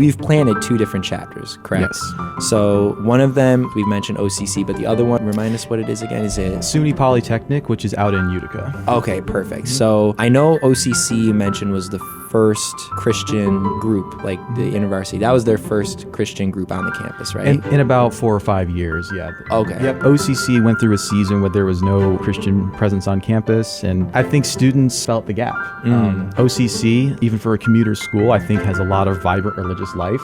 We've planted 2 different chapters, correct? Yes. So one of them, we've mentioned OCC, but the other one, remind us what it is again. Is it SUNY Polytechnic, which is out in Utica. Okay, perfect. So I know OCC you mentioned was the first Christian group, like the InterVarsity. That was their first Christian group on the campus, right? In about 4 or 5 years, yeah. Okay. Yep. OCC went through a season where there was no Christian presence on campus, and I think students felt the gap. OCC, even for a commuter school, I think has a lot of vibrant religious life.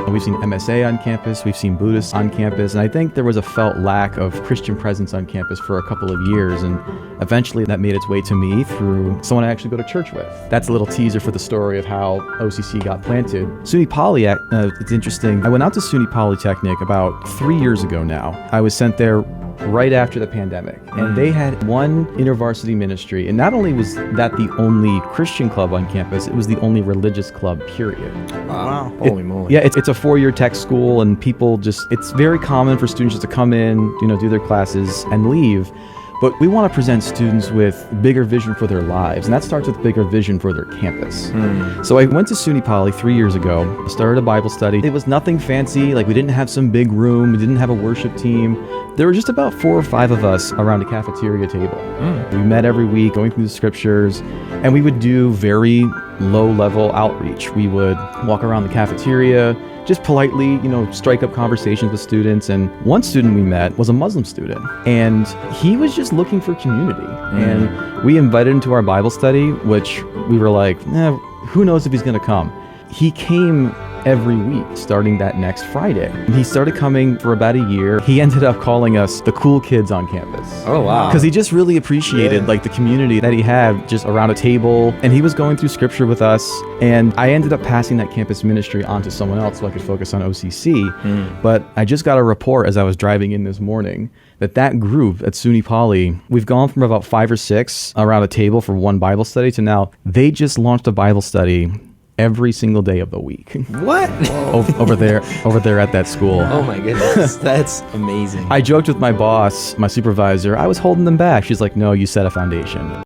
We've seen MSA on campus, we've seen Buddhists on campus, and I think there was a felt lack of Christian presence on campus for a couple of years, and eventually that made its way to me through someone I actually go to church with. That's a little teaser for the story of how OCC got planted. SUNY Poly, it's interesting. I went out to SUNY Polytechnic about 3 years ago now. I was sent there right after the pandemic, and they had one InterVarsity ministry, and not only was that the only Christian club on campus, it was the only religious club, period. Wow. Holy moly. Yeah, it's a 4-year tech school, and people it's very common for students just to come in, do their classes and leave. But we want to present students with bigger vision for their lives, and that starts with bigger vision for their campus. So I went to SUNY Poly 3 years ago, started a Bible study. It was nothing fancy, like we didn't have some big room, we didn't have a worship team. There were just about 4 or 5 of us around a cafeteria table. We met every week, going through the scriptures, and we would do very low-level outreach. We would walk around the cafeteria, just politely, strike up conversations with students. And one student we met was a Muslim student, and he was just looking for community. And we invited him to our Bible study, which we were like, who knows if he's going to come. He came every week starting that next Friday. He started coming for about a year. He ended up calling us the cool kids on campus. Oh, wow. Because he just really appreciated the community that he had just around a table, and he was going through scripture with us. And I ended up passing that campus ministry on to someone else so I could focus on OCC. But I just got a report as I was driving in this morning that group at SUNY Poly, we've gone from about 5 or 6 around a table for one Bible study to now they just launched a Bible study every single day of the week. What? over there at that school. Oh my goodness. That's amazing. I joked with my boss, my supervisor, I was holding them back. She's like, no, you set a foundation.